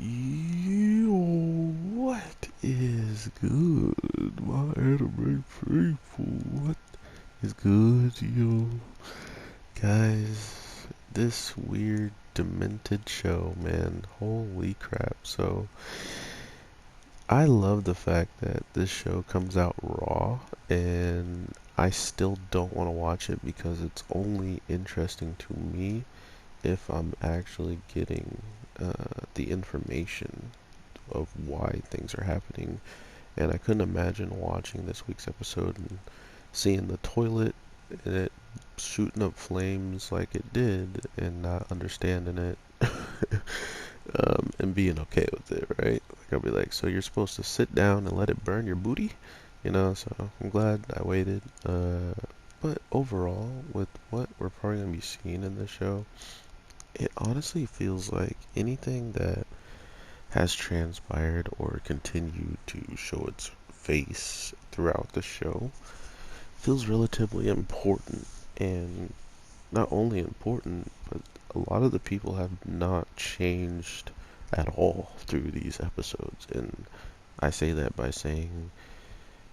Yo, what is good, my anime people? What is good, yo? Guys, this weird, demented show, man. Holy crap. So, I love the fact that this show comes out raw, and I still don't want to watch it because it's only interesting to me if I'm actually getting the information of why things are happening. And I couldn't imagine watching this week's episode and seeing the toilet and it shooting up flames like it did and not understanding it and being okay with it, right? Like I'll be like, so you're supposed to sit down and let it burn your booty? So I'm glad I waited. But overall, with what we're probably going to be seeing in this show, it honestly feels like anything that has transpired or continued to show its face throughout the show feels relatively important. And not only important, but a lot of the people have not changed at all through these episodes. And I say that by saying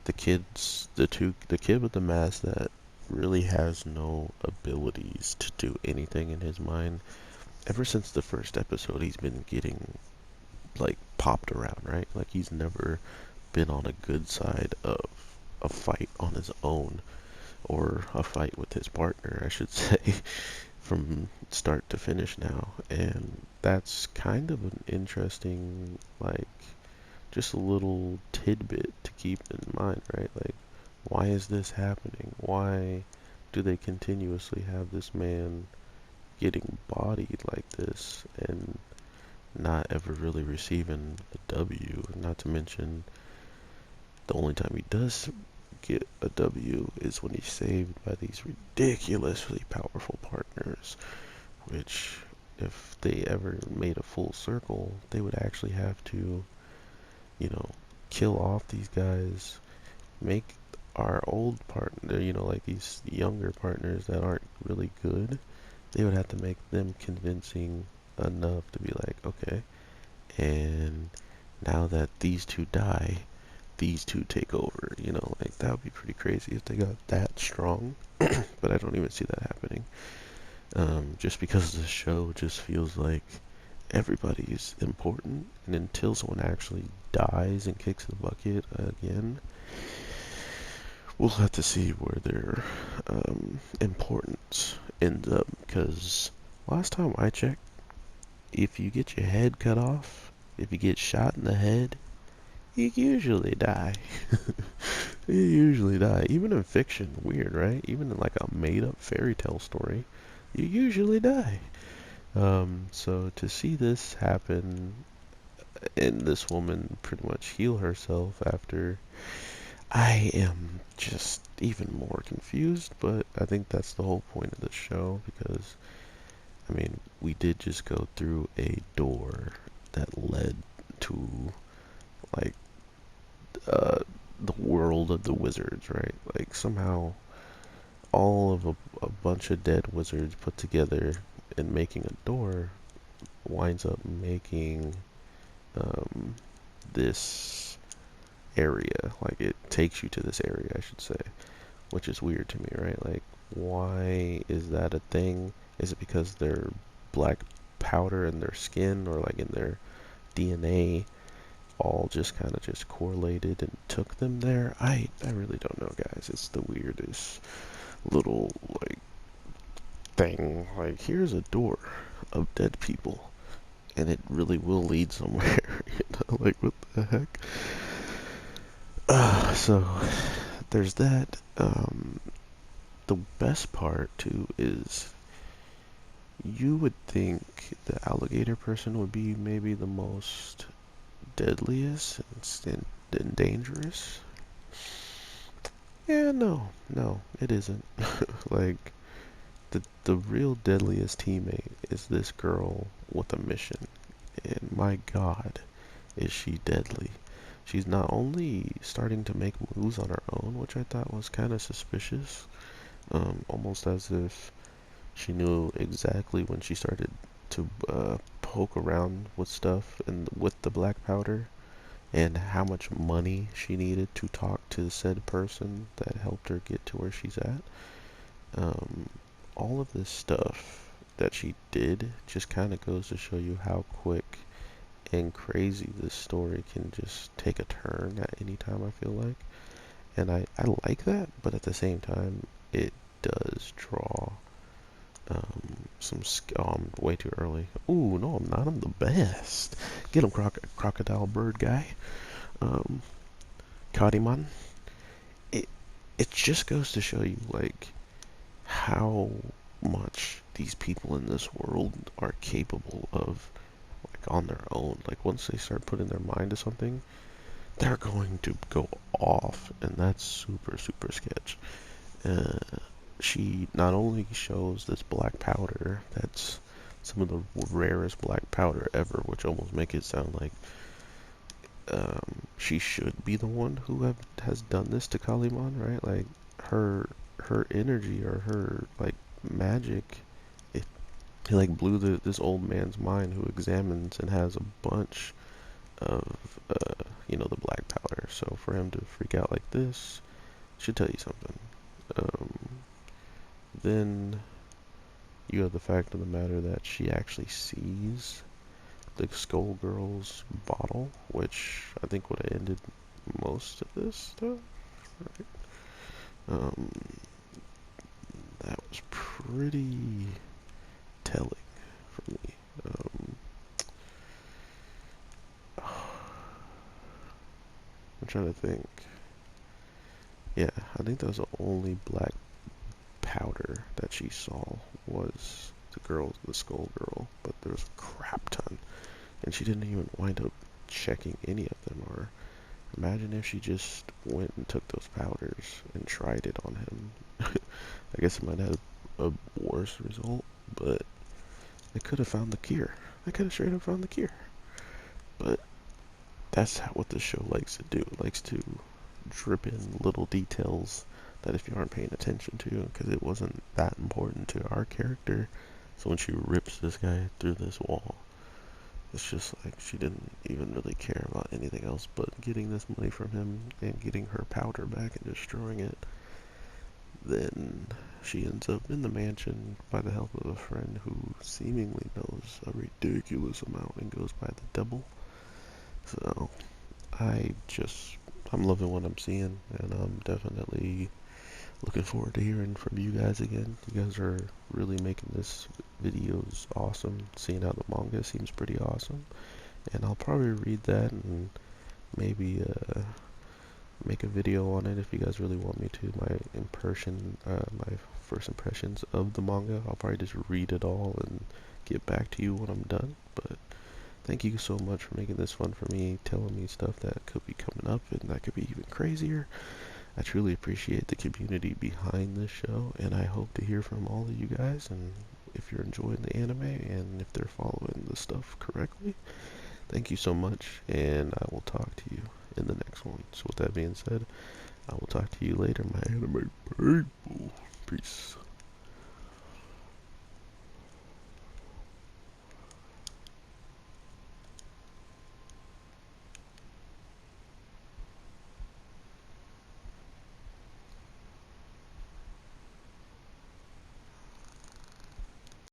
the kid with the mask that really has no abilities to do anything in his mind. Ever since the first episode, he's been getting like popped around, right? Like he's never been on a good side of a fight on his own or a fight with his partner, I should say, from start to finish now. And that's kind of an interesting, like, just a little tidbit to keep in mind, right? Like, why is this happening? Why do they continuously have this man getting bodied like this and not ever really receiving a W? Not to mention, the only time he does get a W is when he's saved by these ridiculously powerful partners, which, if they ever made a full circle, they would actually have to, you know, kill off these guys, make our old partner, like these younger partners that aren't really good, they would have to make them convincing enough to be like, okay, and now that these two die, these two take over. Like that would be pretty crazy if they got that strong. But I don't even see that happening. Just because the show just feels like everybody's important, and until someone actually dies and kicks the bucket again, we'll have to see where their importance ends up. Because last time I checked, if you get your head cut off, if you get shot in the head, you usually die. You usually die. Even in fiction, weird, right? Even in like a made-up fairy tale story, you usually die. So to see this happen and this woman pretty much heal herself after, I am just even more confused, but I think that's the whole point of the show because, I mean, we did just go through a door that led to, like, uh, the world of the wizards, right? Like, somehow all of a bunch of dead wizards put together and making a door winds up making um, this area. Like, it takes you to this area, I should say, which is weird to me, right? Like, why is that a thing? Is it because they're black powder in their skin or like in their DNA all just kind of just correlated and took them there? I really don't know, guys. It's the weirdest little like thing. Like, here's a door of dead people and it really will lead somewhere. Like, what the heck? So there's that. The best part too is you would think the alligator person would be maybe the most deadliest and dangerous. Yeah, no, it isn't. Like, the real deadliest teammate is this girl with a mission, and my God, is she deadly. She's not only starting to make moves on her own, which I thought was kind of suspicious, almost as if she knew exactly when she started to poke around with stuff and with the black powder and how much money she needed to talk to said person that helped her get to where she's at. Um, all of this stuff that she did just kind of goes to show you how quick and crazy this story can just take a turn at any time, I feel like. And I like that, but at the same time, it does draw oh, I'm way too early. Ooh, no, I'm not. I'm the best. Get him, crocodile bird guy. Um, Kariman. It it just goes to show you like how much these people in this world are capable of, like on their own. Like once they start putting their mind to something, they're going to go off, and that's super super sketch. Uh, she not only shows this black powder that's some of the rarest black powder ever, which almost make it sound like she should be the one who has done this to Kaliman, right? Like her energy or her like magic, it like blew this old man's mind who examines and has a bunch of the black powder. So for him to freak out like this should tell you something. Um, then you have the fact of the matter that she actually sees the Skullgirl's bottle, which I think would have ended most of this stuff. Right? Um, that was pretty telling for me. I'm trying to think. Yeah, I think that was the only black powder that she saw was the skull girl, but there was a crap ton, and she didn't even wind up checking any of them. Or imagine if she just went and took those powders and tried it on him. I guess it might have a worse result, but they could have found the cure. They could have straight up found the cure. But that's what the show likes to do. It likes to drip in little details that if you aren't paying attention to, because it wasn't that important to our character. So when she rips this guy through this wall, it's just like she didn't even really care about anything else but getting this money from him and getting her powder back and destroying it. Then she ends up in the mansion by the help of a friend who seemingly knows a ridiculous amount and goes by the double. So I'm loving what I'm seeing, and I'm definitely looking forward to hearing from you guys again. You guys are really making this videos awesome. Seeing how the manga seems pretty awesome, and I'll probably read that and maybe make a video on it if you guys really want me to. My first impressions of the manga. I'll probably just read it all and get back to you when I'm done. But thank you so much for making this fun for me, telling me stuff that could be coming up and that could be even crazier. I truly appreciate the community behind this show, and I hope to hear from all of you guys, and if you're enjoying the anime and if they're following the stuff correctly. Thank you so much, and I will talk to you in the next one. So with that being said, I will talk to you later, my anime people. Peace.